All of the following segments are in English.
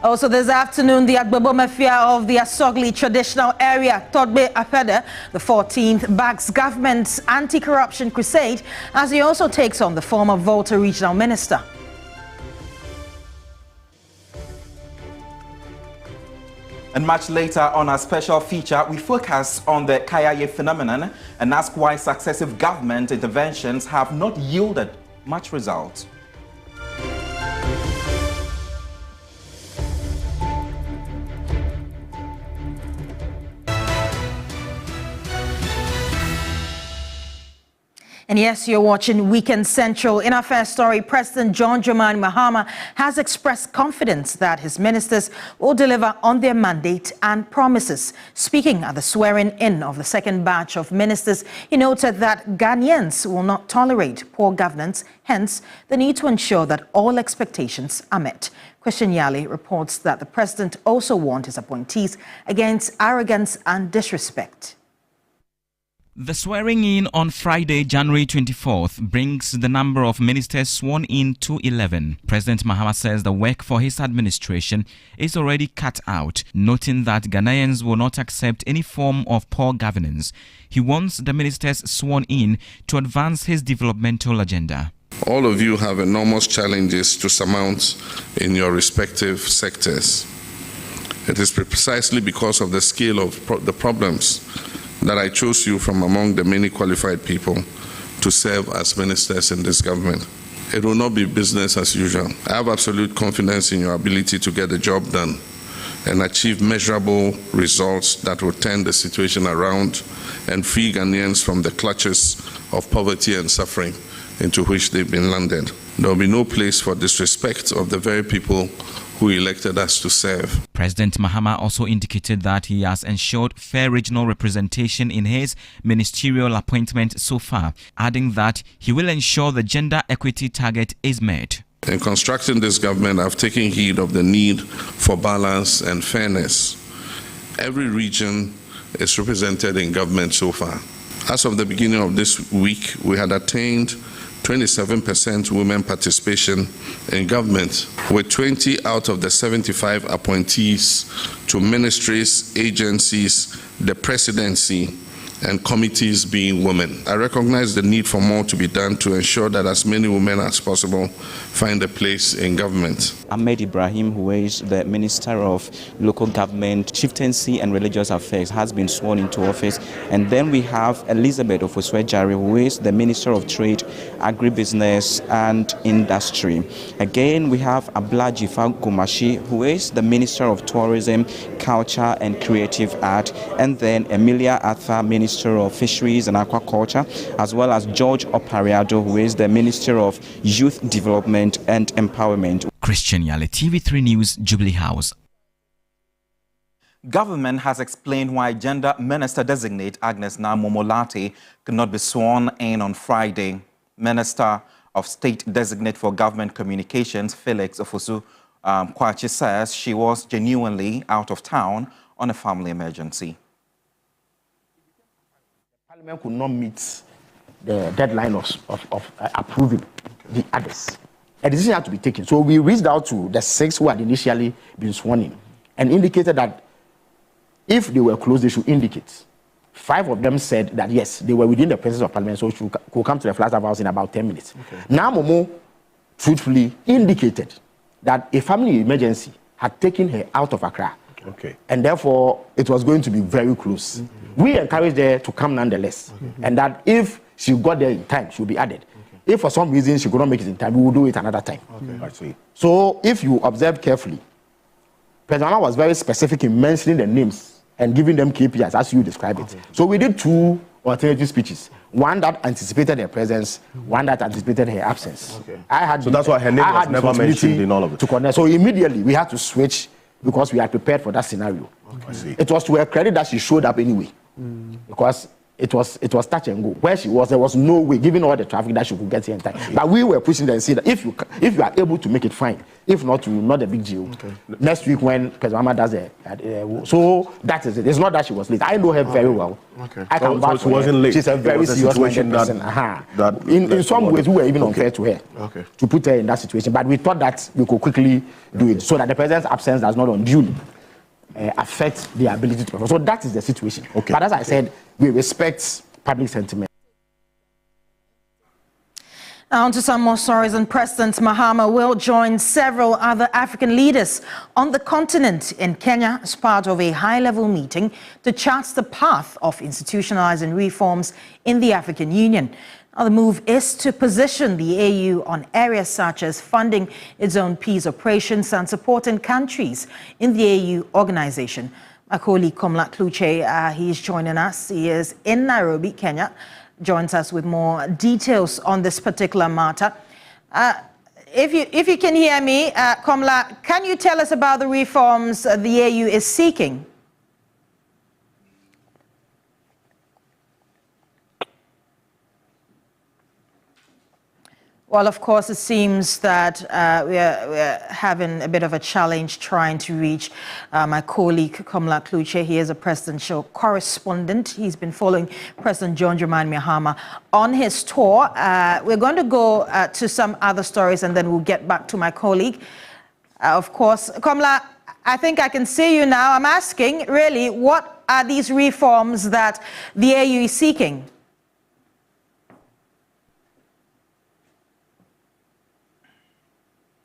Also this afternoon, the Agbebo Mafia of the Asogli traditional area, Todbe Afede, the 14th, backs government's anti-corruption crusade as he also takes on the former Volta regional minister. And much later on our special feature, we focus on the Kayaaye phenomenon and ask why successive government interventions have not yielded much result. And yes, you're watching Weekend Central. In our first story, President John Dramani Mahama has expressed confidence that his ministers will deliver on their mandate and promises. Speaking at the swearing-in of the second batch of ministers, he noted that Ghanaians will not tolerate poor governance, hence the need to ensure that all expectations are met. Christian Yali reports that the president also warned his appointees against arrogance and disrespect. The swearing-in on Friday, January 24th, brings the number of ministers sworn in to 11. President Mahama says the work for his administration is already cut out, noting that Ghanaians will not accept any form of poor governance. He wants the ministers sworn in to advance his developmental agenda. All of you have enormous challenges to surmount in your respective sectors. It is precisely because of the scale of the problems that I chose you from among the many qualified people to serve as ministers in this government. It will not be business as usual. I have absolute confidence in your ability to get the job done and achieve measurable results that will turn the situation around and free Ghanaians from the clutches of poverty and suffering into which they've been landed. There will be no place for disrespect of the very people who elected us to serve. President Mahama also indicated that he has ensured fair regional representation in his ministerial appointment so far, adding that he will ensure the gender equity target is met. In constructing this government, I've taken heed of the need for balance and fairness. Every region is represented in government so far. As of the beginning of this week, we had attained 27% women participation in government, with 20 out of the 75 appointees to ministries, agencies, the presidency, and committees being women. I recognize the need for more to be done to ensure that as many women as possible find a place in government. Ahmed Ibrahim, who is the Minister of Local Government, Chieftaincy and Religious Affairs, has been sworn into office. And then we have Elizabeth Ofoswejari, who is the Minister of Trade, Agribusiness and Industry. Again, we have Ablaji Gumashi, who is the Minister of Tourism, Culture and Creative Art. And then Emilia Arthur, Minister of Fisheries and Aquaculture, as well as George Opariado, who is the Minister of Youth Development and Empowerment. Christian Yale, TV3 News, Jubilee House. Government has explained why Gender Minister Designate Agnes Namomolate could not be sworn in on Friday. Minister of State Designate for Government Communications, Felix Ofosu Kwachi, says she was genuinely out of town on a family emergency. Parliament could not meet the deadline of approving the others. A decision had to be taken. So we reached out to the 6 who had initially been sworn in and indicated that if they were close, they should indicate. 5 of them said that yes, they were within the presence of Parliament, so she could come to the Flagstaff House in about 10 minutes. Okay. Now Momo truthfully indicated that a family emergency had taken her out of Accra. Okay. And therefore, it was going to be very close. Mm-hmm. We encouraged her to come nonetheless, and that if she got there in time, she would be added. Okay. If for some reason she could not make it in time, we will do it another time. Okay. I see. So if you observe carefully, President Mahama was very specific in mentioning the names and giving them KPIs as you describe it. So we did 2 alternative speeches. One that anticipated her presence, one that anticipated her absence. Okay. So that's why her name was never mentioned in all of it. To connect. So immediately we had to switch because we had prepared for that scenario. Okay. It was to her credit that she showed up anyway, because it was touch and go. Where she was, there was no way, given all the traffic, that she could get here in time. But we were pushing them and saying that if you are able to make it, fine. If not, not a big deal. Okay. Next week when President Mahama does it. So that is it. It's not that she was late. I know her very well. Okay. I can so she wasn't late. She's a very serious person. In some ways, we were even unfair to her to put her in that situation. But we thought that we could quickly do it so that the president's absence does not unduly affect the ability to perform. So that is the situation. Okay. But as I said, we respect public sentiment. Now on to some more stories, and President Mahama will join several other African leaders on the continent in Kenya as part of a high-level meeting to chart the path of institutionalizing reforms in the African Union. Now, the move is to position the AU on areas such as funding its own peace operations and supporting countries in the AU organization. My colleague Komla Kluche, he is joining us. He is in Nairobi, Kenya. Joins us with more details on this particular matter. If you can hear me, Komla, can you tell us about the reforms the AU is seeking? Well, of course, it seems that we're having a bit of a challenge trying to reach my colleague, Komla Kluche. He is a presidential correspondent. He's been following President John Dramani Mahama on his tour. We're going to go to some other stories, and then we'll get back to my colleague. Of course, Komla, I think I can see you now. I'm asking, really, what are these reforms that the AU is seeking?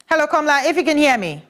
Hello, Komla, if you can hear me.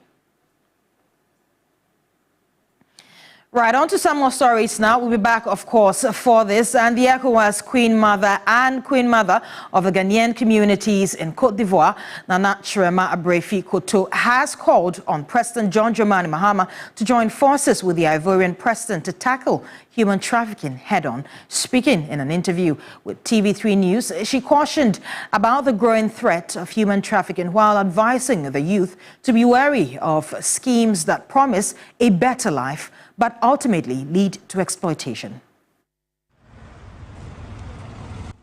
Right, on to some more stories now. We'll be back, of course, for this. And the ECOWAS Queen Mother and Queen Mother of the Ghanaian communities in Côte d'Ivoire, Nana Chirema Abrefi Koto, has called on President John Dramani Mahama to join forces with the Ivorian president to tackle human trafficking head-on. Speaking in an interview with TV3 News, she cautioned about the growing threat of human trafficking while advising the youth to be wary of schemes that promise a better life but ultimately lead to exploitation.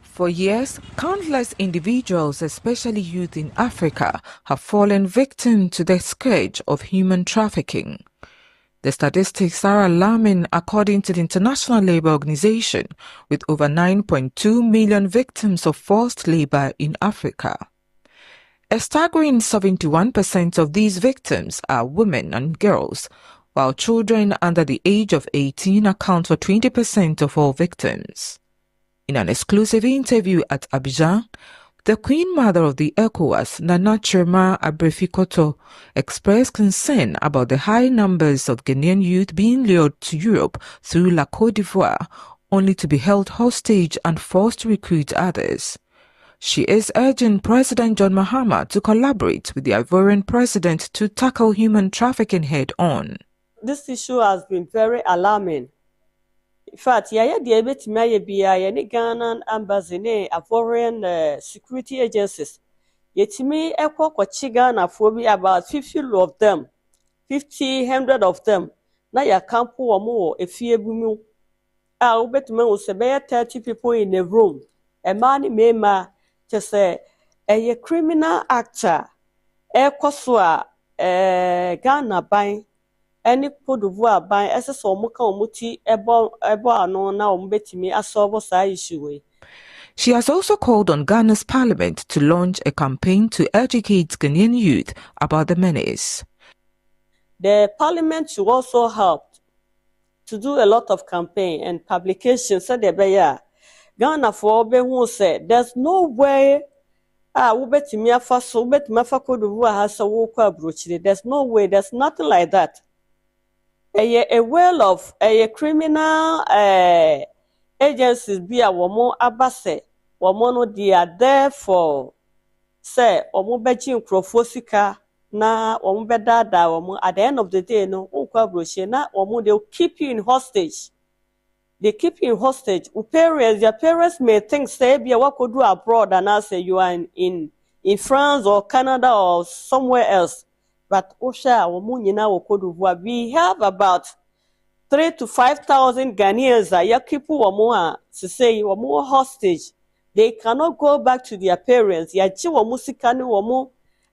For years, countless individuals, especially youth in Africa, have fallen victim to the scourge of human trafficking. The statistics are alarming according to the International Labour Organization, with over 9.2 million victims of forced labour in Africa. A staggering 71% of these victims are women and girls, while children under the age of 18 account for 20% of all victims. In an exclusive interview at Abidjan, the Queen Mother of the ECOWAS, Nana Chirema Abrefi Koto, expressed concern about the high numbers of Ghanaian youth being lured to Europe through La Côte d'Ivoire, only to be held hostage and forced to recruit others. She is urging President John Mahama to collaborate with the Ivorian president to tackle human trafficking head-on. This issue has been very alarming. In fact, Ghana embassy ne Ivorian security agencies. Yetimi eko kwachi Ghana for about 50 of them, 100 of them. Na ya kampu omo efie bumu. Ubetime usebe 30 people in a room. A man mema to say a criminal actor. Ekoswa Ghana buying. Any Côte d'Ivoire by SSO Muka Muti Ebo no now betimi asobo sa issue. She has also called on Ghana's parliament to launch a campaign to educate Ghanaian youth about the menace. The parliament should also help to do a lot of campaign and publications. Said the Ghana for who said there's no way ubetimi afaso ubetimi afa Côte d'Ivoire has a walk approach. There's no way, there's nothing like that. A well of a criminal agencies be a woman abase, woman they are there for say omo beji nkrofosika na omo bedada omo at the end of the day no unkwa brochure na omo they'll keep you in hostage. They keep you in hostage. Your parents may think say be what could do abroad and I say you are in France or Canada or somewhere else. But we have about 3,000 to 5,000 Ghanaians that keep to say hostage. They cannot go back to their parents.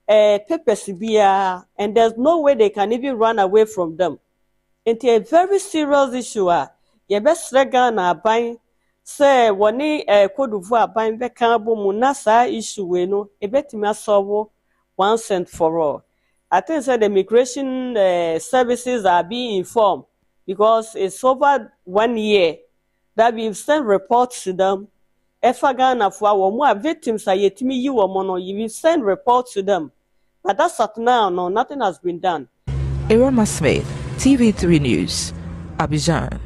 papers and there's no way they can even run away from them. It's a very serious issue. You best Ghana aban say woni Cote d'Ivoire aban be kan bo mu na sa issue we no e betimi solve once and for all. I think the immigration services are being informed because it's over 1 year that we've sent reports to them. Ghana for more victims are yetimi yi wo no, you send reports to them. But that's up now, no, nothing has been done. Irama Smith, TV3 News, Abidjan.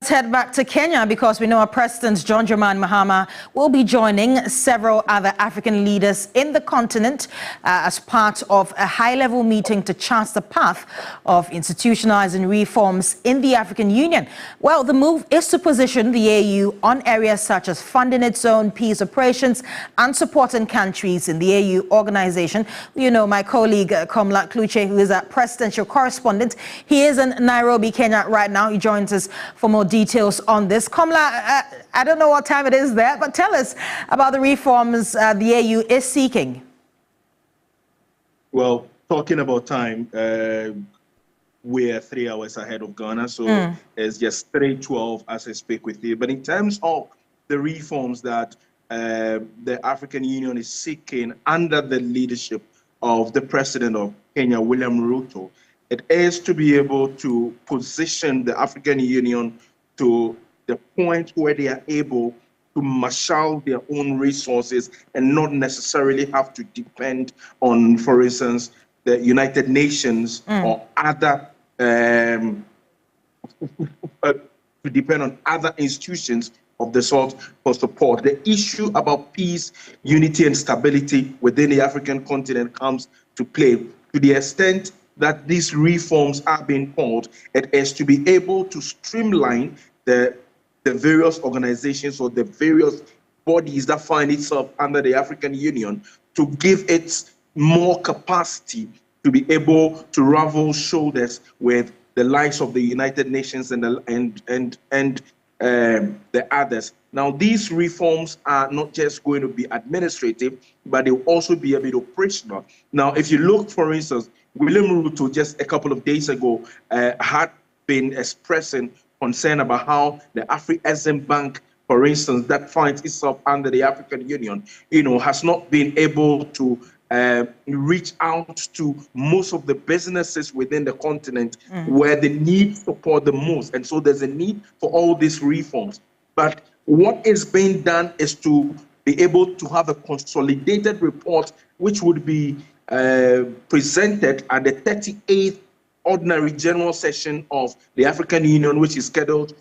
Let's head back to Kenya because we know our President John Dramani Mahama will be joining several other African leaders in the continent as part of a high-level meeting to chart the path of institutionalizing reforms in the African Union. Well, the move is to position the AU on areas such as funding its own peace operations and supporting countries in the AU organization. You know, my colleague Komla Kluche, who is a presidential correspondent, he is in Nairobi, Kenya right now. He joins us for more details on this. Komla, I don't know what time it is there, but tell us about the reforms the AU is seeking. Well, talking about time, we're 3 hours ahead of Ghana, so it's just 3:12 as I speak with you. But in terms of the reforms that the African Union is seeking under the leadership of the President of Kenya, William Ruto, it is to be able to position the African Union to the point where they are able to marshal their own resources and not necessarily have to depend on, for instance, the United Nations or other, to depend on other institutions of the sort for support. The issue about peace, unity, and stability within the African continent comes to play to the extent that these reforms are being called. It is to be able to streamline the various organizations or the various bodies that find itself under the African Union to give it more capacity to be able to ravel shoulders with the likes of the United Nations and the others. Now, these reforms are not just going to be administrative, but they'll also be a bit operational. Now, if you look, for instance, William Ruto just a couple of days ago had been expressing concern about how the Afri-Exim Bank, for instance, that finds itself under the African Union, has not been able to reach out to most of the businesses within the continent where they need support the most. And so there's a need for all these reforms. But what is being done is to be able to have a consolidated report which would be presented at the 38th Ordinary General Session of the African Union, which is scheduled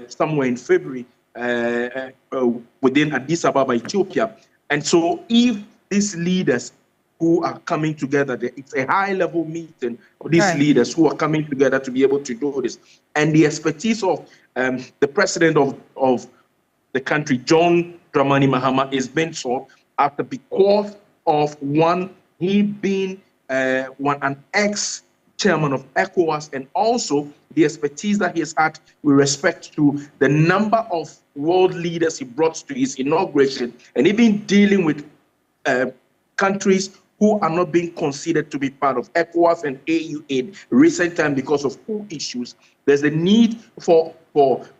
somewhere in February within Addis Ababa, Ethiopia. And so if these leaders who are coming together, it's a high-level meeting of these leaders who are coming together to be able to do this. And the expertise of the president of the country, John Dramani Mahama, is being sought after because of he being an ex-chairman of ECOWAS, and also the expertise that he has had with respect to the number of world leaders he brought to his inauguration, and even dealing with countries who are not being considered to be part of ECOWAS and AU in recent time because of two issues. There's a need for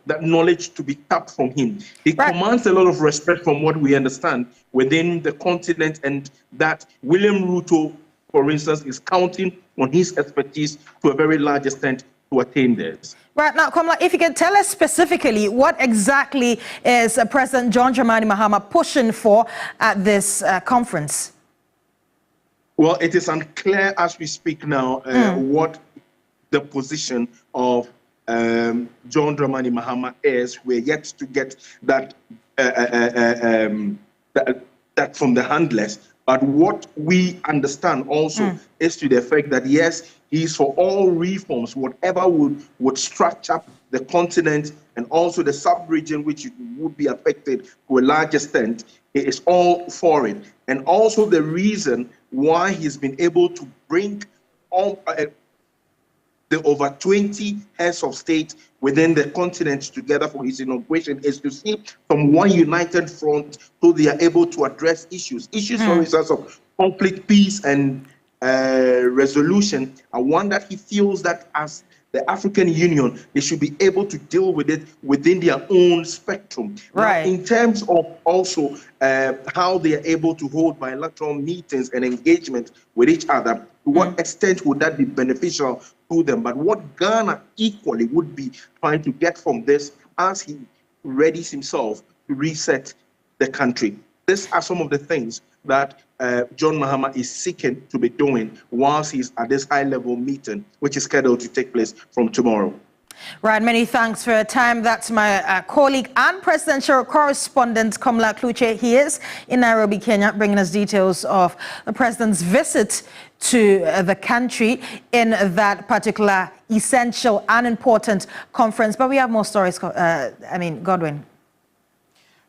that knowledge to be tapped from him. He commands a lot of respect from what we understand within the continent, and that William Ruto, for instance, is counting on his expertise to a very large extent to attain this. Right now, Komla, if you can tell us specifically what exactly is President John Dramani Mahama pushing for at this conference? Well, it is unclear as we speak now what the position of John Dramani Mahama is. We're yet to get that that from the handlers. But what we understand also is to the effect that, yes, he's for all reforms, whatever would structure the continent and also the sub-region which would be affected to a large extent. It is all for it. And also the reason why he's been able to bring all the the over 20 heads of state within the continent together for his inauguration is to see from one united front so they are able to address issues. For instance, of conflict, peace, and resolution are one that he feels that as the African Union, they should be able to deal with it within their own spectrum. Right. Now, in terms of also how they are able to hold bilateral meetings and engagement with each other, to what extent would that be beneficial to them? But what Ghana equally would be trying to get from this as he readies himself to reset the country. These are some of the things that John Mahama is seeking to be doing whilst he's at this high-level meeting, which is scheduled to take place from tomorrow. Right, many thanks for your time. That's my colleague and presidential correspondent, Komla Kluche. He is in Nairobi, Kenya, bringing us details of the president's visit to the country in that particular essential and important conference. But we have more stories. Godwin.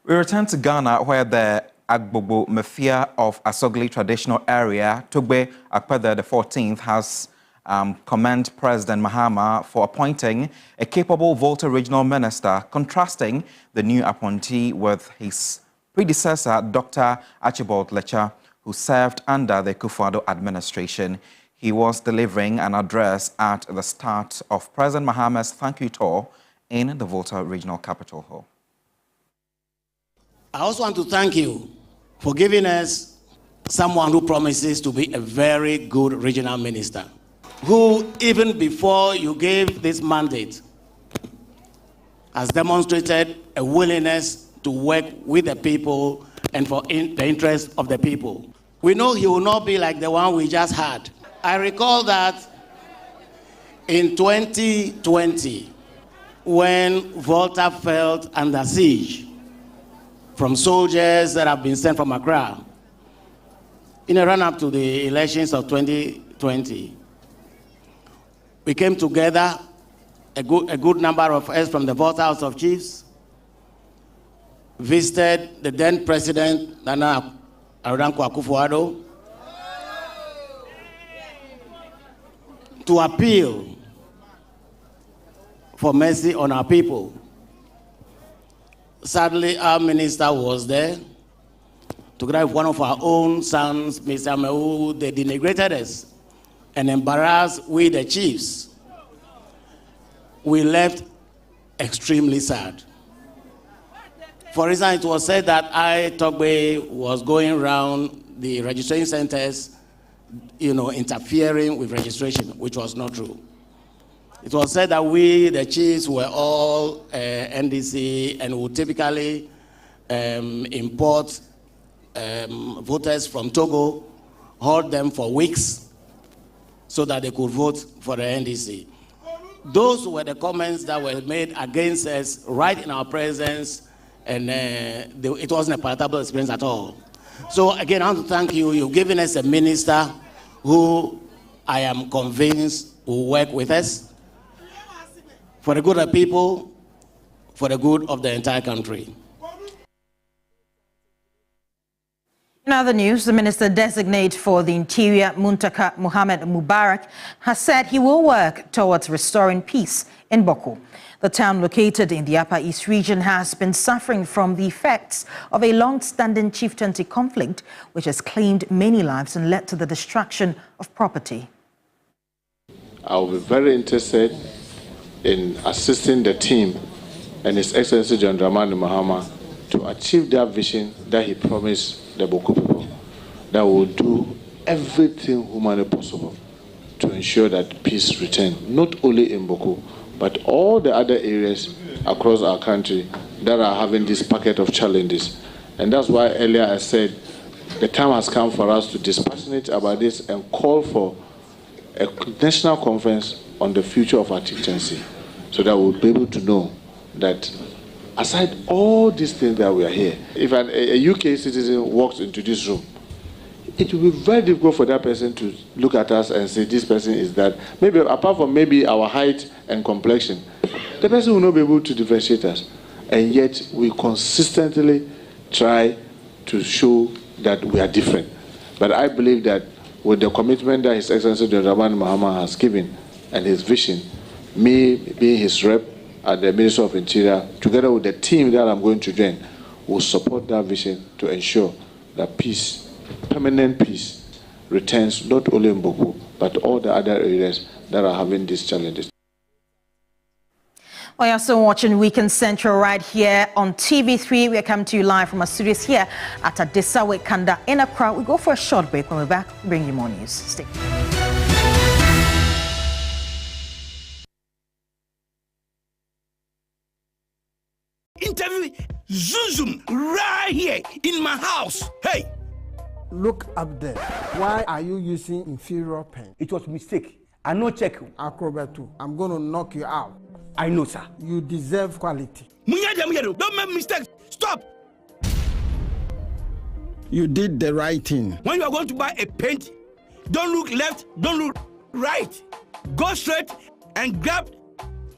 We return to Ghana, where the Agbobo Mafia of Asogli traditional area, Tugbe Akpede the 14th, has commended President Mahama for appointing a capable Volta regional minister, contrasting the new appointee with his predecessor, Dr. Archibald Lecha, who served under the Kufuor administration. He was delivering an address at the start of President Mahama's thank you tour in the Volta Regional Capital Hall. I also want to thank you for giving us someone who promises to be a very good regional minister, who even before you gave this mandate has demonstrated a willingness to work with the people and for the interest of the people. We know he will not be like the one we just had. I recall that in 2020, when Volta fell under siege from soldiers that have been sent from Accra, in a run-up to the elections of 2020, we came together, a good number of us from the Volta House of Chiefs, visited the then President, Nana Akufo-Addo, to appeal for mercy on our people. Sadly, our minister was there, together with one of our own sons, Mr. Mehu. They denigrated us and embarrassed we, the chiefs. We left extremely sad. For instance, it was said that Togbe was going around the registration centers, interfering with registration, which was not true. It was said that we, the chiefs, were all NDC and would typically import voters from Togo, hold them for weeks so that they could vote for the NDC. Those were the comments that were made against us right in our presence, and it wasn't a palatable experience at all. So again, I want to thank you. You've given us a minister who I am convinced will work with us for the good of the people, for the good of the entire country. In other news, the Minister-designate for the Interior, Muntaka Mohammed Mubarak, has said he will work towards restoring peace in Boko. The town located in the Upper East region has been suffering from the effects of a long-standing chieftaincy conflict, which has claimed many lives and led to the destruction of property. I will be very interested in assisting the team and His Excellency John Dramani Mahama to achieve that vision that he promised the Boko people, that will do everything humanly possible to ensure that peace returns, not only in Boko, but all the other areas across our country that are having this packet of challenges. And that's why earlier I said the time has come for us to dispassionate about this and call for a national conference on the future of our chieftaincy, so that we'll be able to know that aside all these things that we are here, if a UK citizen walks into this room, it will be very difficult for that person to look at us and say this person is that. Maybe apart from maybe our height and complexion, the person will not be able to differentiate us. And yet we consistently try to show that we are different. But I believe that with the commitment that His Excellency Dr. Dramani Mahama has given, and his vision, me being his rep at the Ministry of Interior, together with the team that I'm going to join, will support that vision to ensure that peace, permanent peace, returns not only in Boku, but all the other areas that are having these challenges. Well, you're still watching Weekend Central right here on TV3. We are coming to you live from our studios here at Adesawe Kanda in Accra. We go for a short break. When we're back, bring you more news. Stay. Interview Zoom right here in my house. Hey! Look up there. Why are you using inferior pen? It was a mistake. I no check. Akrobetu, I'm going to knock you out. I know, sir. You deserve quality. Don't make mistakes. Stop. You did the right thing. When you are going to buy a paint, don't look left, don't look right. Go straight and grab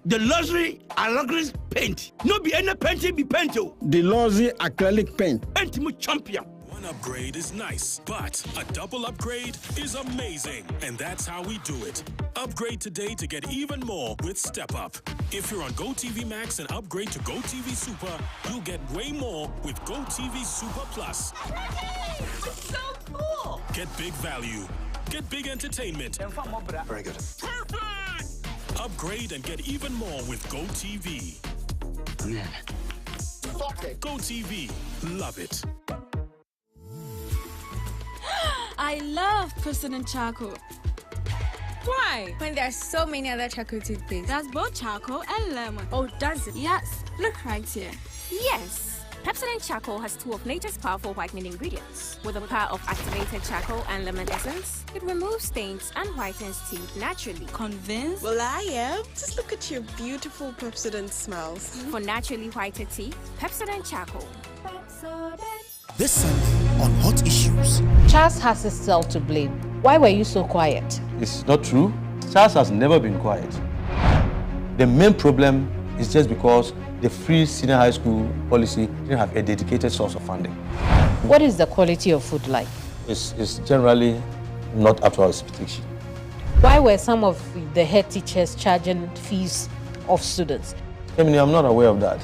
the luxury acrylic paint. No be any painting be paint. The luxury acrylic paint. Paint me champion. One upgrade is nice, but a double upgrade is amazing. And that's how we do it. Upgrade today to get even more with Step Up. If you're on GoTV Max and upgrade to GoTV Super, you'll get way more with GoTV Super Plus. That's so cool! Get big value. Get big entertainment. Very good. Perfect! Upgrade and get even more with GoTV. Man. GoTV. Love it. I love President Charcoal. Why? When there are so many other charcoal toothpaste. That's both charcoal and lemon. Oh, does it? Yes. Look right here. Yes. Pepsodent Charcoal has two of nature's powerful whitening ingredients. With the power of activated charcoal and lemon essence, it removes stains and whitens teeth naturally. Convinced? Well, I am. Just look at your beautiful Pepsodent smells. For naturally whiter teeth, Pepsodent Charcoal. Pepsodent. This Sunday on Hot Issues. Charles has himself to blame. Why were you so quiet? It's not true. Charles has never been quiet. The main problem is just because the free senior high school policy didn't have a dedicated source of funding. What is the quality of food like? It's generally not up to our expectation. Why were some of the head teachers charging fees of students? Emily, I'm not aware of that.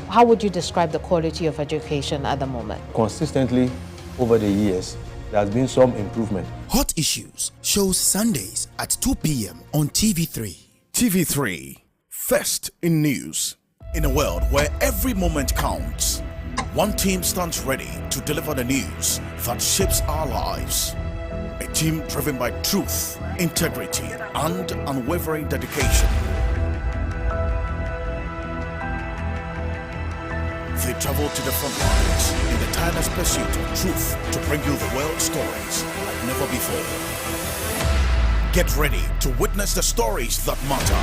How would you describe the quality of education at the moment? Consistently, over the years, there has been some improvement. Hot Issues shows Sundays at 2 p.m. on TV3. TV3, first in news. In a world where every moment counts, one team stands ready to deliver the news that shapes our lives. A team driven by truth, integrity, and unwavering dedication. They travel to the front lines in the tireless pursuit of truth to bring you the world stories like never before. Get ready to witness the stories that matter.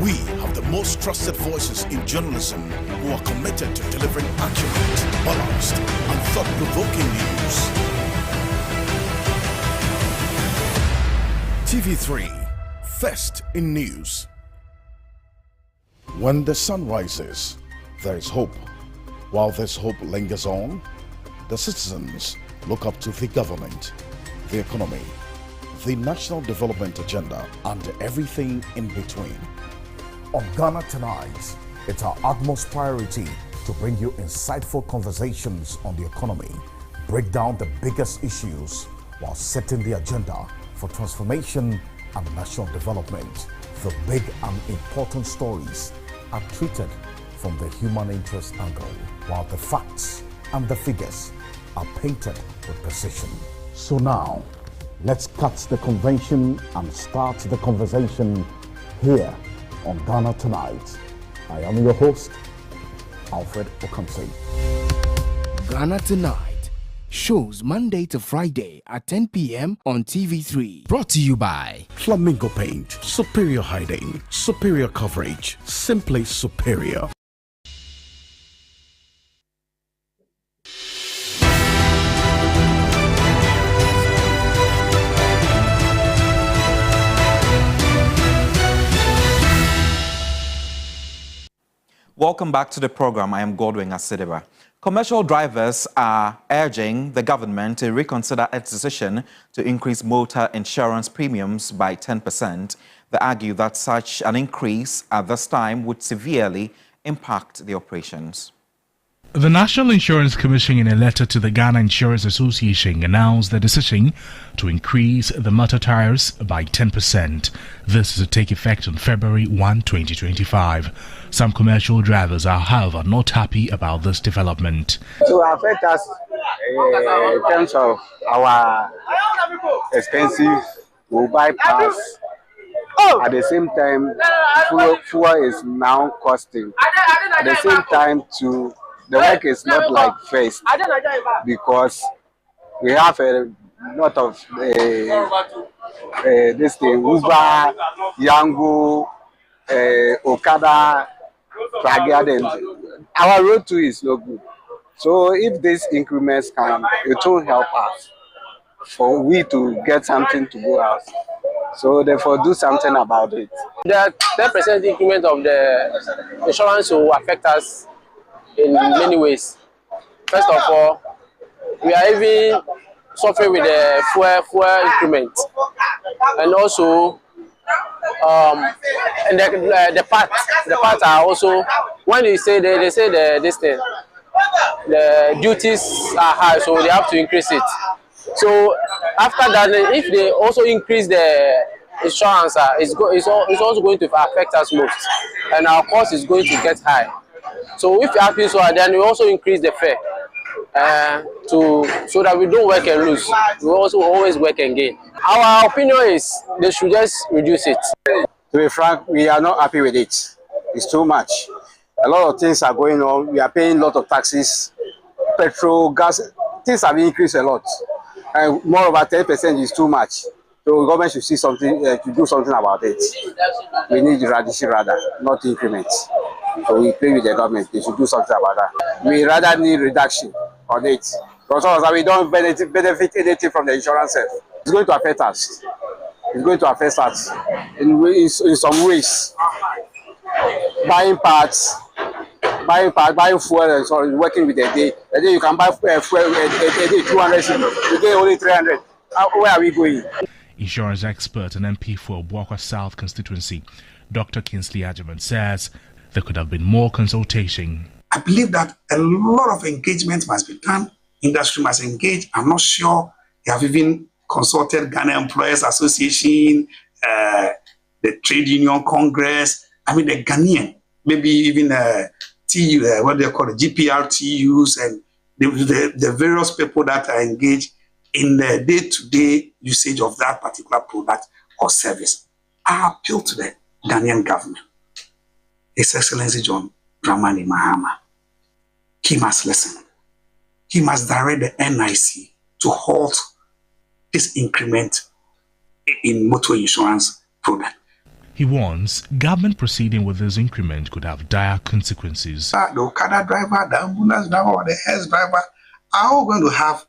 We have the most trusted voices in journalism who are committed to delivering accurate, balanced, and thought-provoking news. TV3, first in news. When the sun rises, there is hope. While this hope lingers on, the citizens look up to the government, the economy, the national development agenda, and everything in between. On Ghana Tonight, it's our utmost priority to bring you insightful conversations on the economy, break down the biggest issues while setting the agenda for transformation and national development. The big and important stories are treated from the human interest angle, while the facts and the figures are painted with precision. So now, let's cut the convention and start the conversation here on Ghana Tonight. I am your host, Alfred Okamse. Ghana Tonight shows Monday to Friday at 10 p.m. on TV3. Brought to you by Flamingo Paint. Superior hiding, superior coverage, simply superior. Welcome back to the program. I am Godwin Asideba. Commercial drivers are urging the government to reconsider its decision to increase motor insurance premiums by 10%. They argue that such an increase at this time would severely impact the operations. The National Insurance Commission, in a letter to the Ghana Insurance Association, announced the decision to increase the motor tires by 10%. This is to take effect on February 1, 2025. Some commercial drivers are, however, not happy about this development. To affect us in terms of our expensive mobile pass. At the same time, fuel is now costing. At the same time, the work is not like first, because we have a lot of this thing, Uber, Yango, Okada, Praga. Our road too is no good. So if these increments come, it will help us for we to get something to go out. So therefore, do something about it. The 10% increment of the insurance will affect us in many ways. First of all, we are even suffering with the fuel increment, and also and the parts are also, when they say the duties are high, so they have to increase it. So after that, if they also increase the insurance, it's also going to affect us most, and our cost is going to get high. So if you have so, then we also increase the fare so that we don't work and lose. We also always work and gain. Our opinion is they should just reduce it. To be frank, we are not happy with it. It's too much. A lot of things are going on. We are paying a lot of taxes, petrol, gas. Things have increased a lot. And more over 10% is too much. So the government should see something to do something about it. We need reduction rather, not increments. So we play with the government. They should do something about that. We rather need reduction on it. Because we don't benefit anything from the insurance. It's going to affect us. It's going to affect us in some ways. Buying parts, buying fuel, and so working with a day. A day you can buy fuel a day 200, you get only 300. Where are we going? Insurance expert and MP for Buakwa South constituency, Dr. Kingsley Agyemang, says there could have been more consultation. I believe that a lot of engagement must be done. Industry must engage. I'm not sure they have even consulted Ghana Employers Association, the Trade Union Congress. I mean, the Ghanaian, maybe even TU, what they call the GPR TUs, and the various people that are engaged in the day-to-day usage of that particular product or service. I appeal to the Ghanaian government, His Excellency John Dramani Mahama. He must listen. He must direct the NIC to halt this increment in motor insurance product. He warns government proceeding with this increment could have dire consequences. The Okada driver, the ambulance driver, or the health driver are all going to have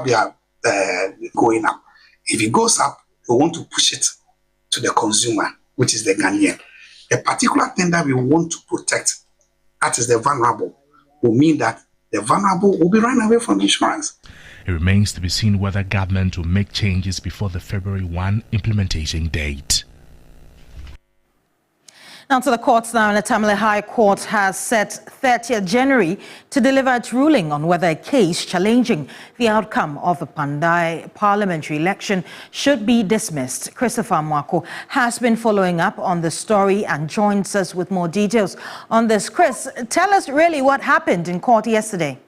their going up. If it goes up, we want to push it to the consumer, which is the Ghanaian. The particular thing that we want to protect, that is the vulnerable, will mean that the vulnerable will be running away from insurance. It remains to be seen whether government will make changes before the February 1 implementation date. Now to the courts now, and the Tamale High Court has set 30th January to deliver its ruling on whether a case challenging the outcome of the Pandai parliamentary election should be dismissed. Christopher Mwako has been following up on the story and joins us with more details on this. Chris, tell us really what happened in court yesterday.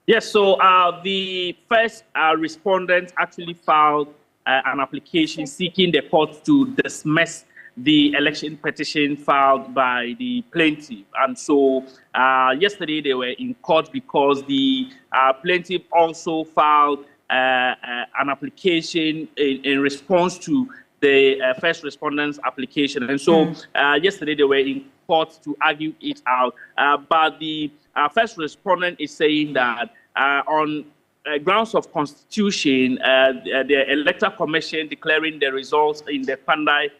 Yes, so the first respondent actually filed an application seeking the court to dismiss the election petition filed by the plaintiff. And so yesterday they were in court because the plaintiff also filed an application in response to the first respondent's application. And so yesterday they were in court to argue it out. But the first respondent is saying that on grounds of constitution, the Electoral Commission declaring the results in the Pandai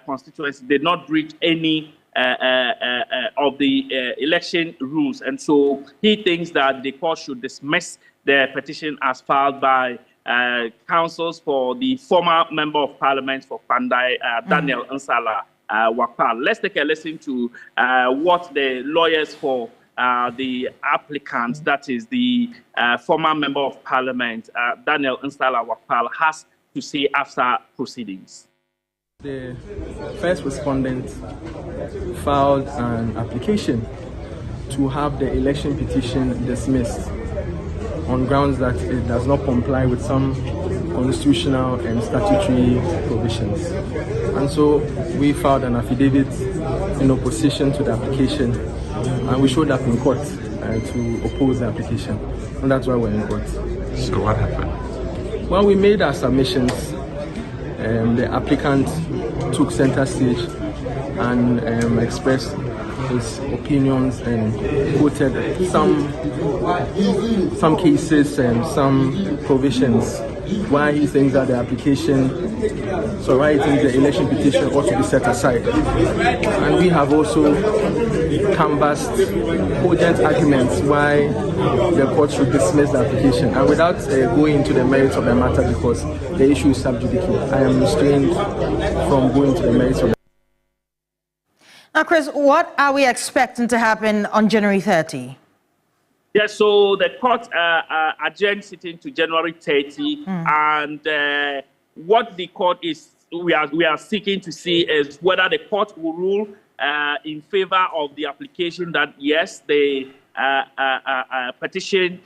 constituency did not breach any of the election rules. And so he thinks that the court should dismiss the petition as filed by counsels for the former Member of Parliament for Pandai, Daniel Nsala Wakpal. Let's take a listen to what the lawyers for the applicant, that is the former Member of Parliament, Daniel Nsala Wakpal, has to say after proceedings. The first respondent filed an application to have the election petition dismissed on grounds that it does not comply with some constitutional and statutory provisions. And so we filed an affidavit in opposition to the application, and we showed up in court to oppose the application, and that's why we're in court. So what happened? When we made our submissions, the applicant took center stage and expressed his opinions and quoted some cases and some provisions why he thinks that the application, so why he thinks the election petition ought to be set aside. And we have also canvassed cogent arguments why the court should dismiss the application. And without going into the merits of the matter, because the issue is sub judice, I am restrained from going to the merits of the. Now, Chris, what are we expecting to happen on January 30? Yes, so the court adjourned sitting to January 30, and what the court is, we are seeking to see is whether the court will rule in favor of the application that yes, the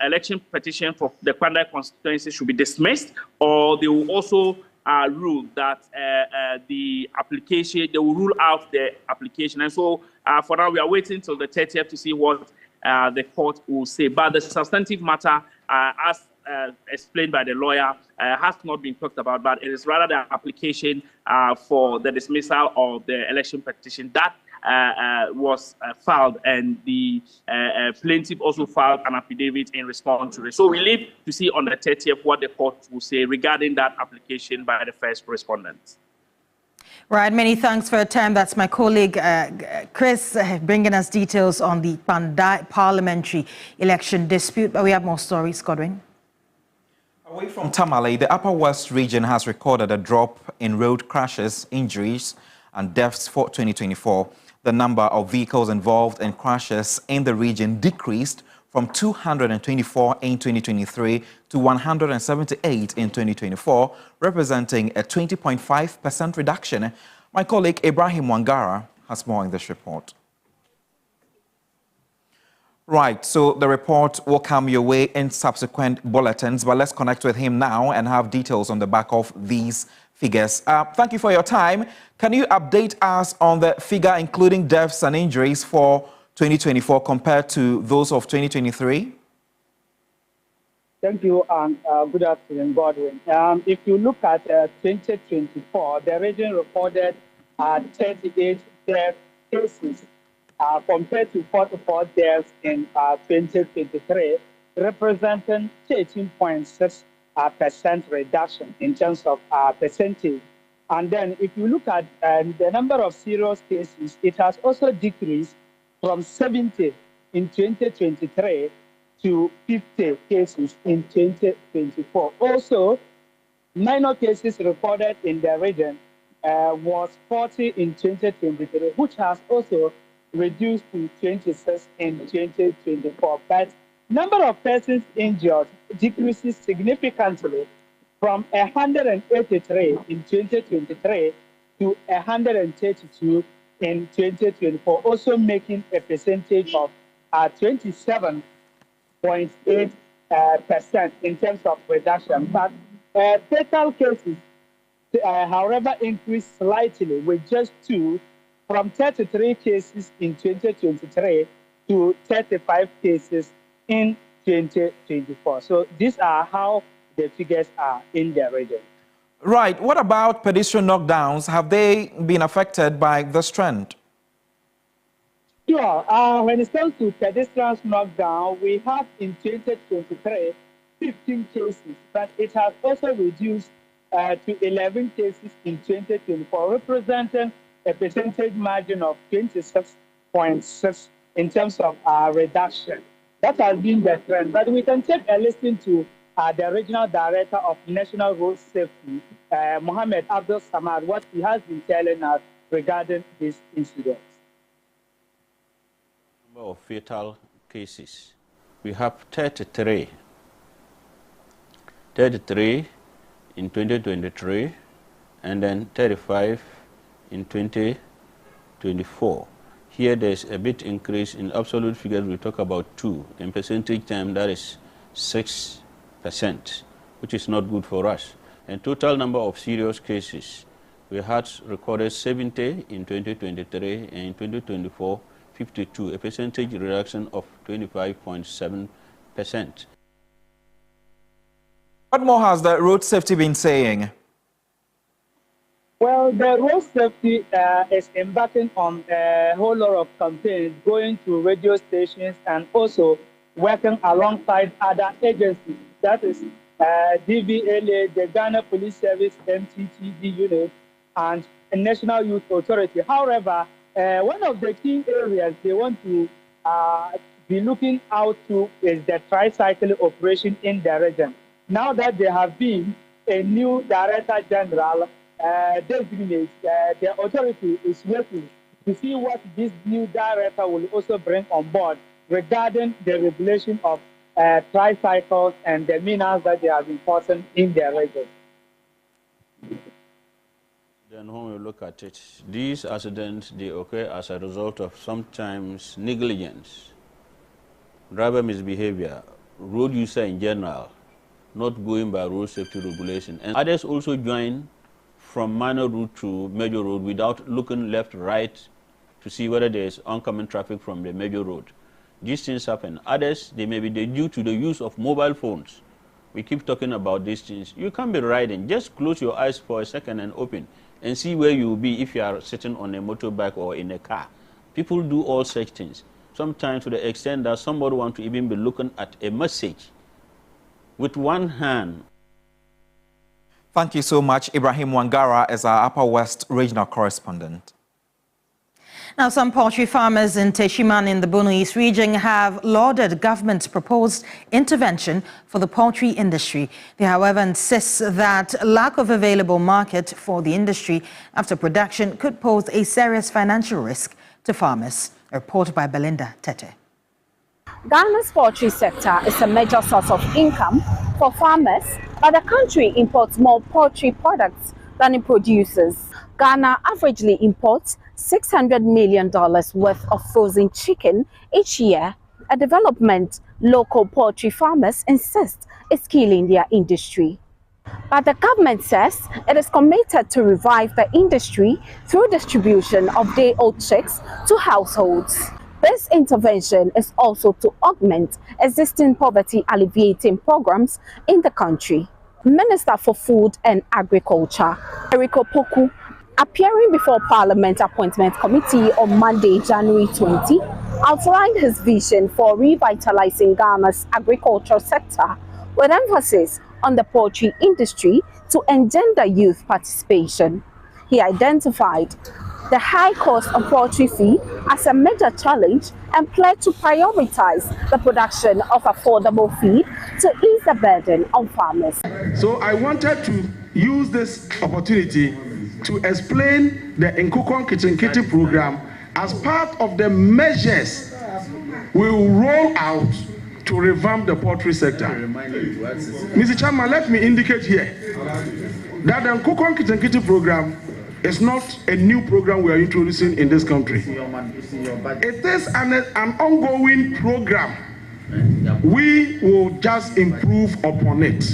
election petition for the Kayaaye constituency should be dismissed, or they will also rule that the application, they will rule out the application. And so for now, we are waiting till the 30th to see what the court will say. But the substantive matter, as explained by the lawyer, has not been talked about, but it is rather the application for the dismissal of the election petition that was filed, and the plaintiff also filed an affidavit in response to it. So we leave to see on the 30th what the court will say regarding that application by the first respondent. Right, many thanks for your time. That's my colleague Chris bringing us details on the parliamentary election dispute. But we have more stories, Godwin. Away from Tamale, the Upper West region has recorded a drop in road crashes, injuries and deaths for 2024. The number of vehicles involved in crashes in the region decreased from 224 in 2023 to 178 in 2024, representing a 20.5% reduction. My colleague Ibrahim Wangara has more in this report. Right, so the report will come your way in subsequent bulletins, but let's connect with him now and have details on the back of these figures. Thank you for your time. Can you update us on the figure including deaths and injuries for 2024 compared to those of 2023? Thank you, and good afternoon, Godwin. If you look at 2024, the region recorded 38 death cases compared to 44 deaths in 2023, representing 13.6% reduction in terms of percentage. And then if you look at the number of serious cases, it has also decreased from 70 in 2023 to 50 cases in 2024. Also, minor cases recorded in the region was 40 in 2023, which has also reduced to 26 in 2024. But number of persons injured decreases significantly from 183 in 2023 to 132 in 2024, also making a percentage of 27.8% in terms of reduction. But fatal cases, however, increased slightly with just 2, from 33 cases in 2023 to 35 cases in 2024. So these are how the figures are in the region. Right. What about pedestrian knockdowns? Have they been affected by this trend? Sure. When it comes to pedestrian knockdown, we have in 2023 15 cases, but it has also reduced to 11 cases in 2024, representing a percentage margin of 26.6 in terms of reduction. That has been the trend. But we can take a listen to the Regional Director of National Road Safety, Mohammed Abdul Samad, what he has been telling us regarding this incident. Number of fatal cases. We have 33 in 2023, and then 35 in 2024. Here there's a bit increase in absolute figures. We talk about 2. In percentage term, that is 6%, which is not good for us. And total number of serious cases, we had recorded 70 in 2023, and in 2024, 52, a percentage reduction of 25.7%. What more has the road safety been saying? Well, the road safety is embarking on a whole lot of campaigns, going to radio stations and also working alongside other agencies. That is DVLA, the Ghana Police Service, MTTD unit, and the National Youth Authority. However, one of the key areas they want to be looking out to is the tricycle operation in the region. Now that there have been a new Director General designate, the authority is working to see what this new director will also bring on board regarding the regulation of tricycles and the menace that they have enforcing in their region. Then when we look at it, these accidents, they occur as a result of sometimes negligence, driver misbehavior, road user in general, not going by road safety regulation. And others also join from minor road to major road without looking left, right to see whether there is oncoming traffic from the major road. These things happen. Others, they may be due to the use of mobile phones. We keep talking about these things. You can't be riding. Just close your eyes for a second and open and see where you will be if you are sitting on a motorbike or in a car. People do all such things. Sometimes to the extent that somebody wants to even be looking at a message with one hand. Thank you so much. Ibrahim Wangara is our Upper West regional correspondent. Now, some poultry farmers in Teshiman in the Bono East region have lauded government's proposed intervention for the poultry industry. They, however, insist that lack of available market for the industry after production could pose a serious financial risk to farmers. A report by Belinda Tete. Ghana's poultry sector is a major source of income for farmers, but the country imports more poultry products than it produces. Ghana averagely imports $600 million worth of frozen chicken each year, a development local poultry farmers insist is killing their industry. But the government says it is committed to revive the industry through distribution of day-old chicks to households. This intervention is also to augment existing poverty alleviating programs in the country. Minister for Food and Agriculture, Eriko Poku, appearing before Parliament Appointment Committee on Monday, January 20, outlined his vision for revitalizing Ghana's agricultural sector with emphasis on the poultry industry to engender youth participation. He identified the high cost of poultry feed as a major challenge and pledged to prioritize the production of affordable feed to ease the burden on farmers. So I wanted to use this opportunity to explain the Nkukon Kitchen Kitty program as part of the measures we will roll out to revamp the poultry sector. Mr. Chairman, let me indicate here that the Nkukon Kitchen Kitty program is not a new program we are introducing in this country. It is an ongoing program. We will just improve upon it.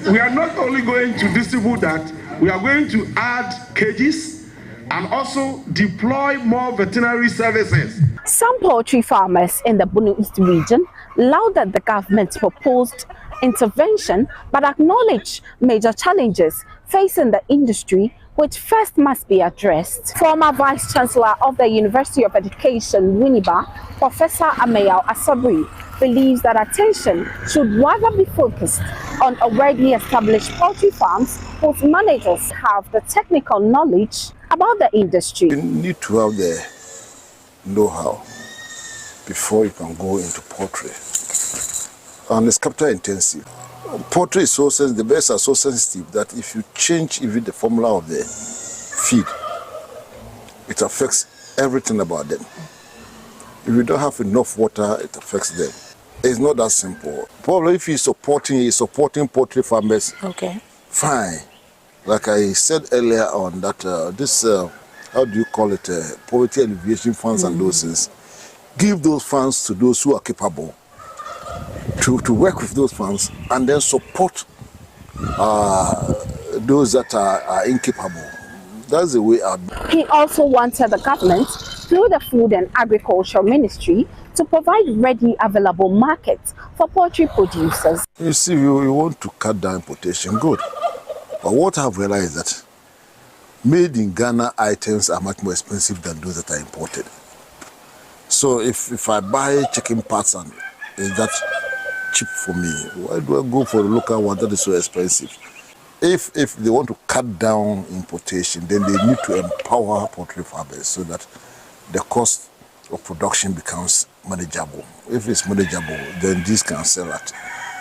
We are not only going to distribute that, we are going to add cages and also deploy more veterinary services. Some poultry farmers in the Bono East region lauded the government's proposed intervention, but acknowledged major challenges facing the industry, which first must be addressed. Former Vice Chancellor of the University of Education, Winneba, Professor Amayao Asabri, believes that attention should rather be focused on already established poultry farms whose managers have the technical knowledge about the industry. You need to have the know-how before you can go into poultry. and it's capital intensive. Poultry is so sensitive, the birds are so sensitive that if you change even the formula of the feed, it affects everything about them. If you don't have enough water, it affects them. It's not that simple. Probably if he's supporting poultry farmers, okay, fine. Like I said earlier on, that this, how do you call it, poverty alleviation funds and those things. Give those funds to those who are capable to work with those funds and then support those that are incapable. That's the way out. He also wanted the government, through the Food and Agriculture Ministry, to provide ready available markets for poultry producers. You see, you want to cut down importation, good. But what I've realized is that made in Ghana items are much more expensive than those that are imported. So if I buy chicken parts and is that cheap for me, why do I go for the local one that is so expensive? If they want to cut down importation, then they need to empower poultry farmers so that the cost of production becomes manageable. If it's manageable, then these can sell at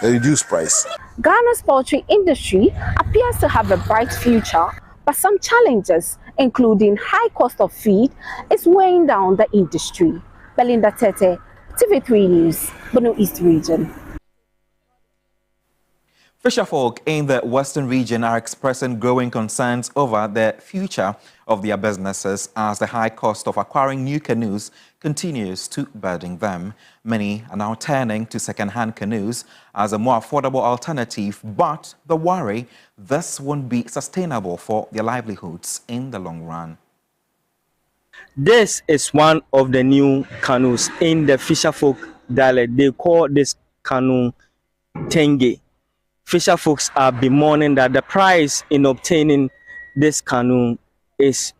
a reduced price. Ghana's poultry industry appears to have a bright future, but some challenges, including high cost of feed, is weighing down the industry. Belinda Tete, TV3 News, Bono East Region. Fisherfolk in the Western region are expressing growing concerns over the future of their businesses as the high cost of acquiring new canoes continues to burden them. Many are now turning to second-hand canoes as a more affordable alternative, but the worry this won't be sustainable for their livelihoods in the long run. This is one of the new canoes in the Fisherfolk dialect. They call this canoe tenge. Fisherfolks are bemoaning that the price in obtaining this canoe is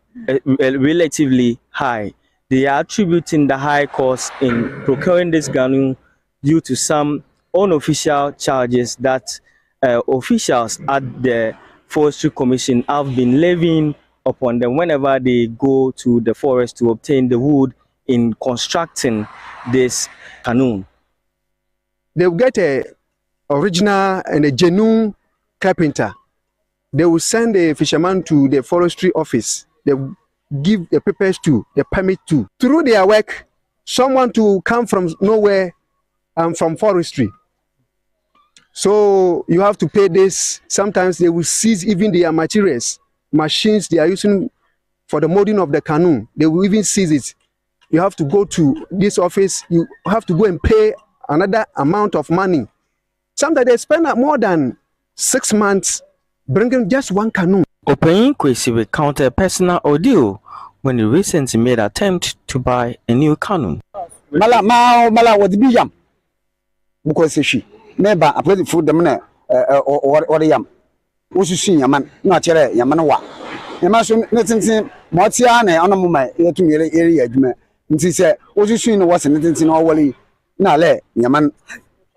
relatively high. They are attributing the high cost in procuring this canoe due to some unofficial charges that officials at the Forestry Commission have been levying upon them whenever they go to the forest to obtain the wood in constructing this canoe. They will get a original and a genuine carpenter. They will send a fisherman to the forestry office. They will give the papers to, the permit to. Through their work, someone to come from nowhere and from forestry. So you have to pay this. Sometimes they will seize even their materials, machines they are using for the molding of the canoe. They will even seize it. You have to go to this office. You have to go and pay another amount of money. Sometimes they spend more than 6 months bringing just one canoe. Opening Kwesi recounted a personal ordeal when he recently made an attempt to buy a new canoe. Mala what the yam because she never a pretty food the man or yam. What's you see, yaman, not yamanawa. Yamasum, nothing, Mortiane, on a moment, to me, area. And she said, what you see, was anything in our way. Now, yaman.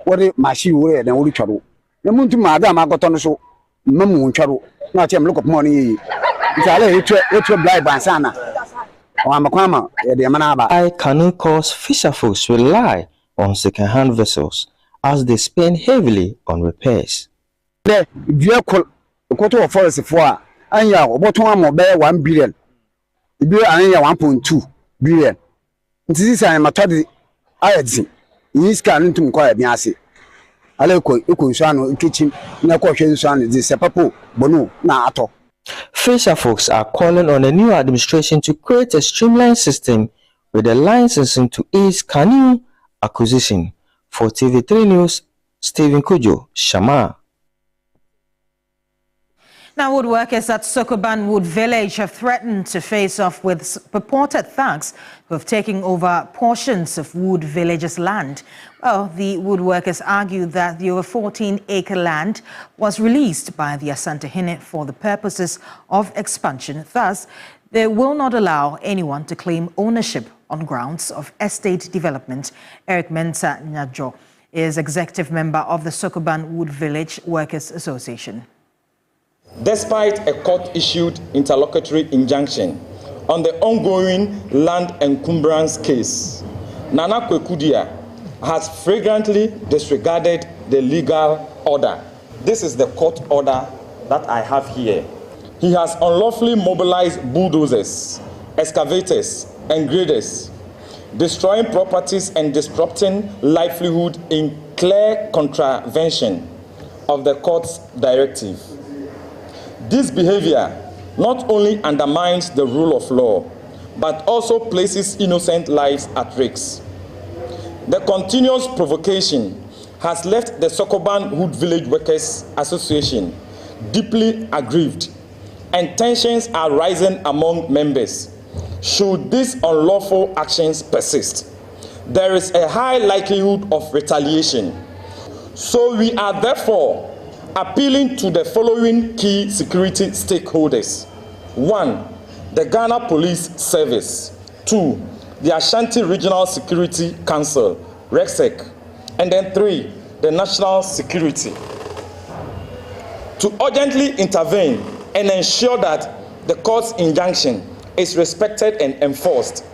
What my she wear and only trouble. The moon to Madame, I got on the show. Mamu trouble. Not him look of money. It's a blind bansana. Or I'm a crama, the Amanaba. I canoe cause fisherfolks rely on second-hand vessels as they spend heavily on repairs. There, dear quarter of forest for and ya, what one bear 1 billion. The bill and 1.2 billion. This is I am a toddy. I see. He's coming to inquire Biasi. Aleko, Ukunsano, kitchen, Nakoshans, this Papo, Bono, Nato. Fisherfolks are calling on the new administration to create a streamlined system with a licensing to ease canoe acquisition. For TV3 News, Stephen Kujo, Shama. Now, woodworkers at Sokoban Wood Village have threatened to face off with purported thugs who have taken over portions of Wood Village's land. Well, the woodworkers argue that the over 14-acre land was released by the Asantehene for the purposes of expansion. Thus, they will not allow anyone to claim ownership on grounds of estate development. Eric Mensah Nyajo is executive member of the Sokoban Wood Village Workers Association. Despite a court-issued interlocutory injunction on the ongoing land encumbrance case, Nana Kwekudia has flagrantly disregarded the legal order. This is the court order that I have here. He has unlawfully mobilized bulldozers, excavators, and graders, destroying properties and disrupting livelihood in clear contravention of the court's directive. This behavior not only undermines the rule of law, but also places innocent lives at risk. The continuous provocation has left the Sokoban Hood Village Workers Association deeply aggrieved, and tensions are rising among members. Should these unlawful actions persist, there is a high likelihood of retaliation. So we are therefore appealing to the following key security stakeholders. 1, the Ghana Police Service. 2, the Ashanti Regional Security Council, RECSEC. And then 3, the National Security, to urgently intervene and ensure that the court's injunction is respected and enforced.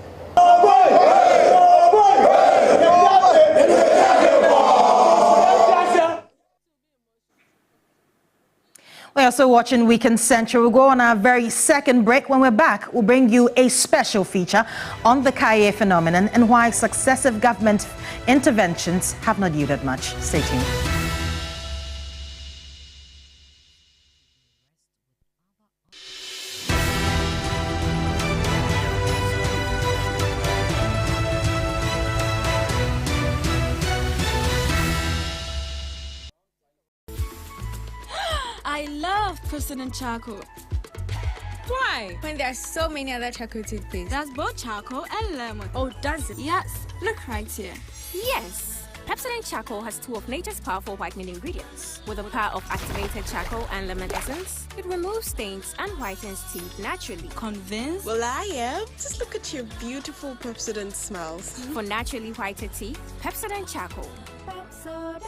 We're also watching Weekend Central. We'll go on our very second break. When we're back, we'll bring you a special feature on the Kayaaye phenomenon and why successive government interventions have not yielded much. Stay tuned. I love President Charcoal. Why? When there are so many other charcoal toothpaste. That's both charcoal and lemon. Oh, does it? Yes. Look right here. Yes. Pepsodent Charcoal has 2 of nature's powerful whitening ingredients. With the power of activated charcoal and lemon essence, it removes stains and whitens teeth naturally. Convinced? Well, I am. Just look at your beautiful Pepsodent smiles. For naturally whiter teeth, Pepsodent Charcoal. Pepsodent.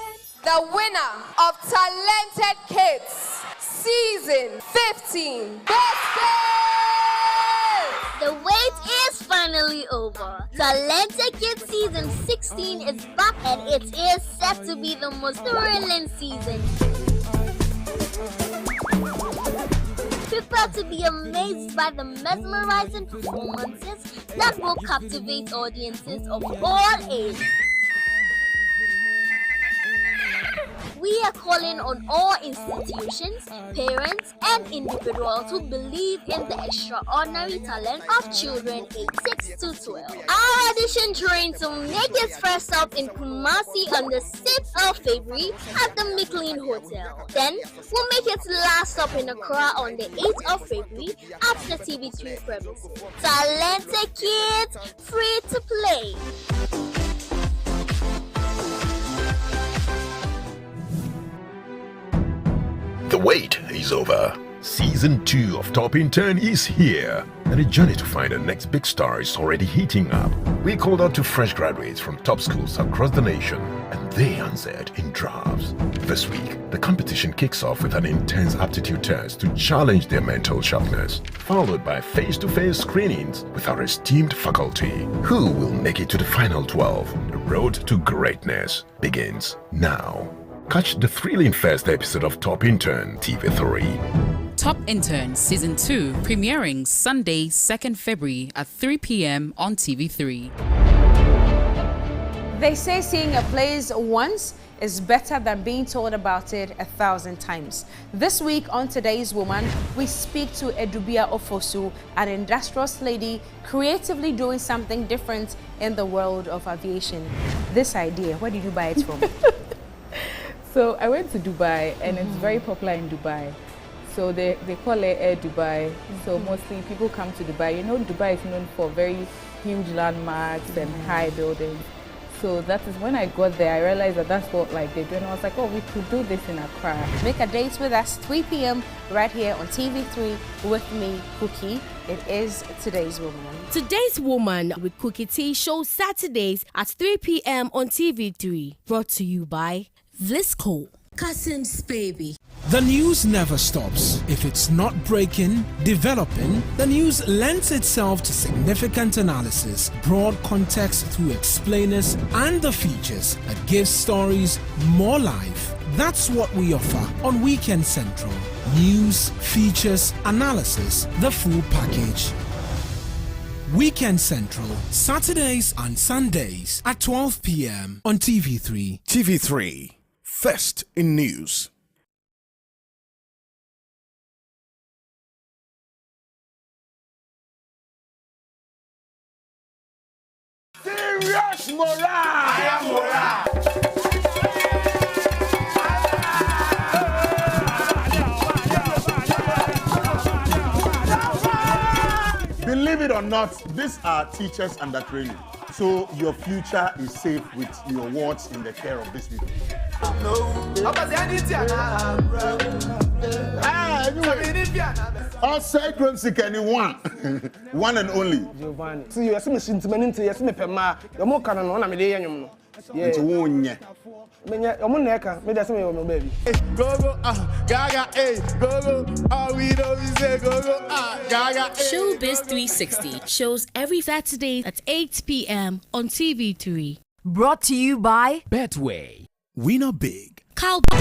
The winner of Talented Kids Season 15. The wait is finally over. Talented Kids Season 16 is back and it is set to be the most thrilling season. Prepare to be amazed by the mesmerizing performances that will captivate audiences of all ages. We are calling on all institutions, parents, and individuals who believe in the extraordinary talent of children aged 6 to 12. Our audition trains will make its first stop in Kumasi on the 6th of February at the McLean Hotel. Then, we'll make its last stop in Accra on the 8th of February at the TV3 premises. Talented kids, free to play. The wait is over. Season 2 of Top in Turn is here, and the journey to find the next big star is already heating up. We called out to fresh graduates from top schools across the nation, and they answered in droves. This week, the competition kicks off with an intense aptitude test to challenge their mental sharpness, followed by face-to-face screenings with our esteemed faculty. Who will make it to the final 12? The road to greatness begins now. Catch the thrilling first episode of Top Intern TV3. Top Intern Season 2 premiering Sunday 2nd February at 3 p.m. on TV3. They say seeing a place once is better than being told about it 1,000 times. This week on Today's Woman, we speak to Edubia Ofosu, an industrious lady creatively doing something different in the world of aviation. This idea, where did you buy it from? So I went to Dubai, and it's very popular in Dubai. So they call it Air Dubai. So mostly people come to Dubai. You know, Dubai is known for very huge landmarks and high buildings. So that is when I got there, I realized that that's what they're doing. I was like, oh, we could do this in Accra. Make a date with us 3 p.m. right here on TV3 with me, Cookie. It is Today's Woman. Today's Woman with Cookie T shows Saturdays at 3 p.m. on TV3. Brought to you by Vlisco. Cousin's baby. The news never stops. If it's not breaking, developing, the news lends itself to significant analysis, broad context through explainers, and the features that give stories more life. That's what we offer on Weekend Central. News, features, analysis, the full package. Weekend Central, Saturdays and Sundays at 12 p.m. on TV3. TV3, first in news. Serious morale! I am morale! Believe it or not, these are teachers under training. So your future is safe with your wards in the care of these people. Outside Grand anyone, one and only. See, you are some sentiment, yes, me pema, the more canon on a medium. It's one. Baby. Go, Gaga, go, we don't say go, Gaga. Showbiz 360 shows every Saturday at 8 p.m. on TV3. Brought to you by Betway. Winner big. Cowboy.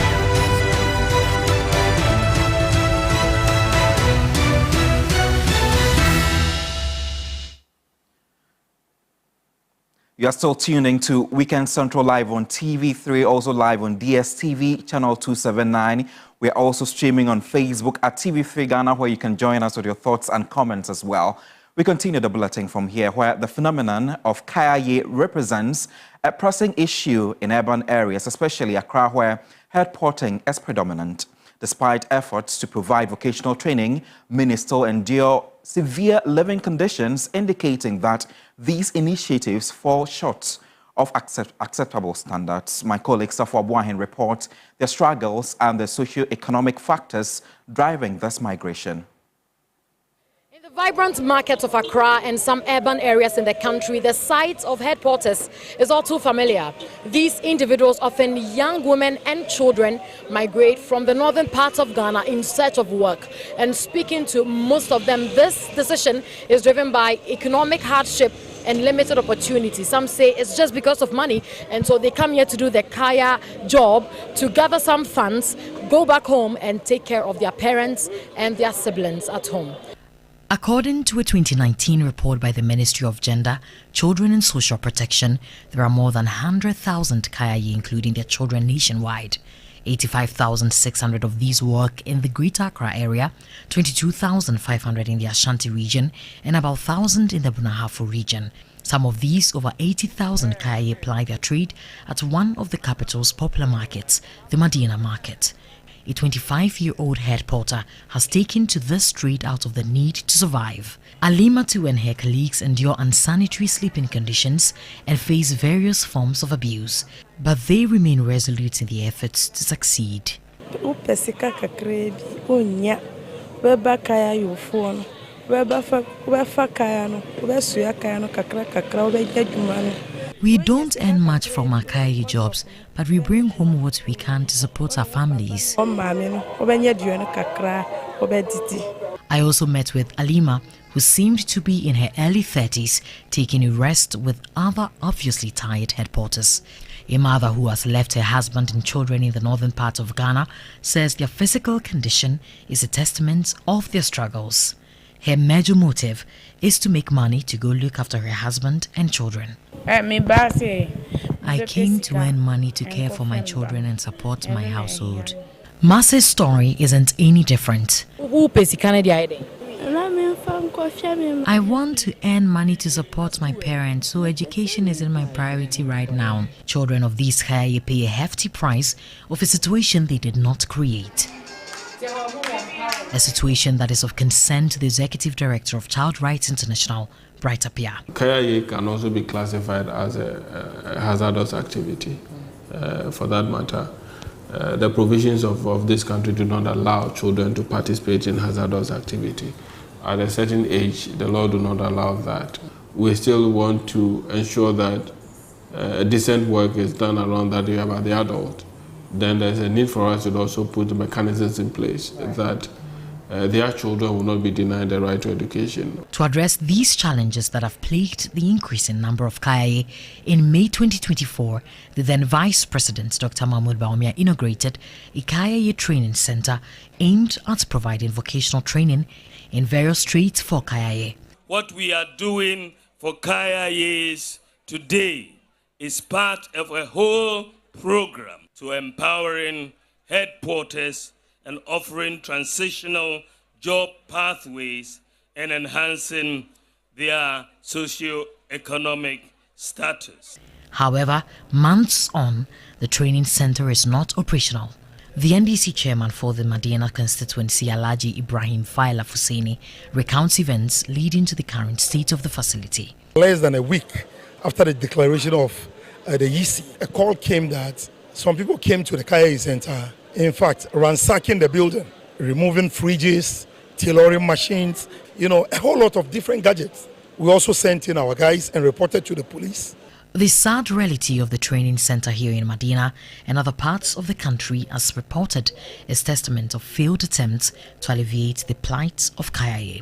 You are still tuning to Weekend Central live on TV3, also live on DSTV, channel 279. We are also streaming on Facebook at TV3 Ghana, where you can join us with your thoughts and comments as well. We continue the bulletin from here, where the phenomenon of Kayaaye represents a pressing issue in urban areas, especially Accra, where headporting is predominant. Despite efforts to provide vocational training, many still endure severe living conditions, indicating that these initiatives fall short of acceptable standards. My colleague Safwa Buahin reports the struggles and the socio-economic factors driving this migration. The vibrant markets of Accra and some urban areas in the country, the sight of headquarters is all too familiar. These individuals, often young women and children, migrate from the northern parts of Ghana in search of work. And speaking to most of them, this decision is driven by economic hardship and limited opportunity. Some say it's just because of money, and so they come here to do the Kayaaye job to gather some funds, go back home and take care of their parents and their siblings at home. According to a 2019 report by the Ministry of Gender, Children and Social Protection, there are more than 100,000 Kayaaye, including their children nationwide. 85,600 of these work in the Greater Accra area, 22,500 in the Ashanti region, and about 1,000 in the Bunahafo region. Some of these, over 80,000 Kayaaye, ply their trade at one of the capital's popular markets, the Medina Market. A 25-year-old head porter has taken to this street out of the need to survive. Alimatu and her colleagues endure unsanitary sleeping conditions and face various forms of abuse, but they remain resolute in the efforts to succeed. We don't earn much from our Kayaaye jobs, but we bring home what we can to support our families. I also met with Alima, who seemed to be in her early 30s, taking a rest with other obviously tired head porters. A mother who has left her husband and children in the northern part of Ghana says their physical condition is a testament of their struggles. Her major motive is to make money to go look after her husband and children. I came to earn money to care for my children and support my household. Masa's story isn't any different. I want to earn money to support my parents, so education isn't my priority right now. Children of these Kayaaye pay a hefty price of a situation they did not create. A situation that is of concern to the Executive Director of Child Rights International, Bright Apia. Kayaaye can also be classified as a hazardous activity. For that matter, the provisions of this country do not allow children to participate in hazardous activity. At a certain age, the law do not allow that. We still want to ensure that decent work is done around that area by the adult. then there's a need for us to also put the mechanisms in place that their children will not be denied the right to education. To address these challenges that have plagued the increasing number of Kayaaye, in May 2024, the then Vice President, Dr. Mahmoud Bawumia, inaugurated a Kayaaye training center aimed at providing vocational training in various trades for Kayaaye. What we are doing for Kayaayes today is part of a whole program to empowering headquarters and offering transitional job pathways and enhancing their socio-economic status. However, months on, the training center is not operational. The NDC chairman for the Madina constituency, Alhaji Ibrahim Faila Fuseni, recounts events leading to the current state of the facility. Less than a week after the declaration of the EC, a call came that some people came to the Kayaaye Center, in fact, ransacking the building, removing fridges, tailoring machines, a whole lot of different gadgets. We also sent in our guys and reported to the police. The sad reality of the training center here in Madina and other parts of the country, as reported, is testament of failed attempts to alleviate the plight of Kayaaye.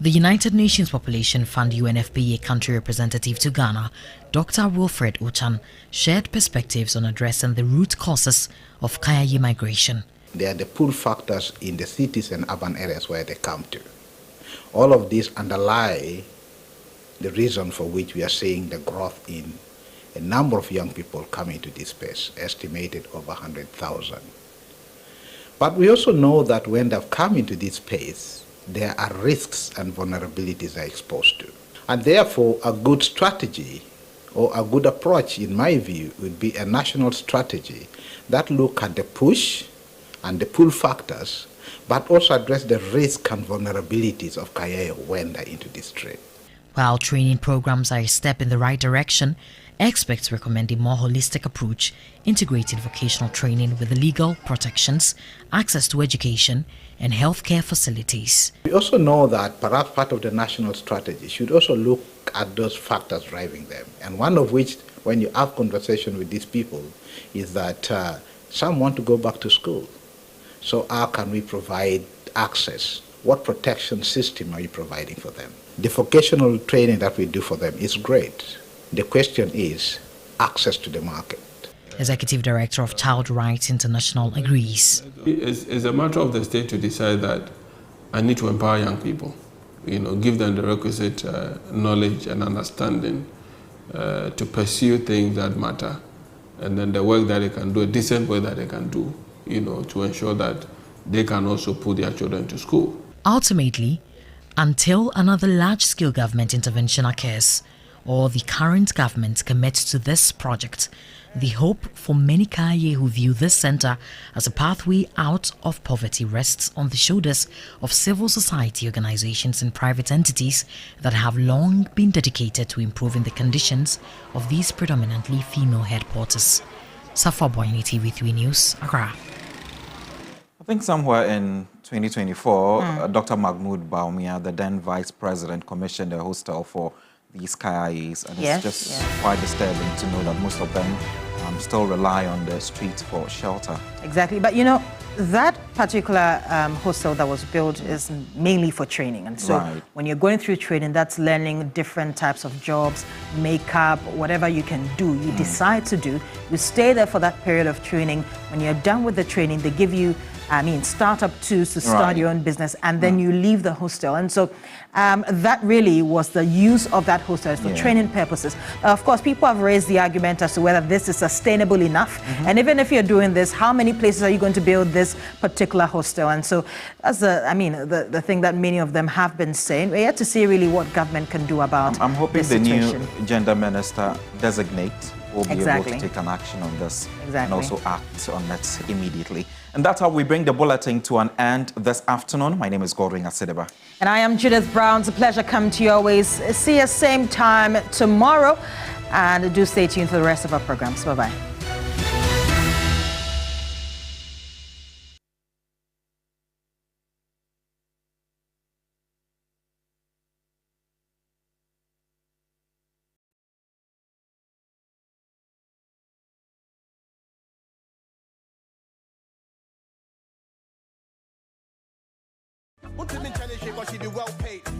The United Nations Population Fund UNFPA country representative to Ghana, Dr. Wilfred Ochan, shared perspectives on addressing the root causes of Kayaaye migration. They are the pull factors in the cities and urban areas where they come to. All of these underlie the reason for which we are seeing the growth in a number of young people coming to this space, estimated over 100,000. But we also know that when they've come into this space, there are risks and vulnerabilities they're exposed to. And therefore, a good strategy or a good approach, in my view, would be a national strategy that look at the push and the pull factors, but also address the risk and vulnerabilities of Kayaaye when they're into this trade. While training programs are a step in the right direction, experts recommend a more holistic approach, integrating vocational training with legal protections, access to education, and healthcare facilities. We also know that perhaps part of the national strategy should also look at those factors driving them. And one of which, when you have conversation with these people, is that some want to go back to school. So how can we provide access? What protection system are you providing for them? The vocational training that we do for them is great. The question is access to the market. Executive Director of Child Rights International agrees. It's a matter of the state to decide that I need to empower young people, give them the requisite knowledge and understanding to pursue things that matter, and then the work that they can do, a decent work that they can do, to ensure that they can also put their children to school. Ultimately, until another large-scale government intervention occurs or the current government commits to this project, the hope for many Kayaaye who view this center as a pathway out of poverty rests on the shoulders of civil society organizations and private entities that have long been dedicated to improving the conditions of these predominantly female headquarters. Safa Boyne, TV3 News, Accra. I think somewhere in 2024, Dr. Mahmoud Bawumia, the then Vice President, commissioned a hostel for these Kayaayes, and it's just quite disturbing to know that most of them still rely on the streets for shelter. Exactly, but that particular hostel that was built is mainly for training, and so when you're going through training, that's learning different types of jobs, makeup, whatever you can do, you decide to do, you stay there for that period of training. When you're done with the training, they give you startup tools to start your own business, and then you leave the hostel. And so that really was the use of that hostel for training purposes. Of course, people have raised the argument as to whether this is sustainable enough. And even if you're doing this, how many places are you going to build this particular hostel? And so that's the thing that many of them have been saying. We're yet to see really what government can do about I'm hoping this the situation. new gender minister designate will be able to take an action on this and also act on it immediately. And that's how we bring the bulletin to an end this afternoon. My name is Godwin Asideba. And I am Judith Brown. It's a pleasure coming to you always. See us same time tomorrow. And do stay tuned for the rest of our programs. Bye-bye. but she be well paid.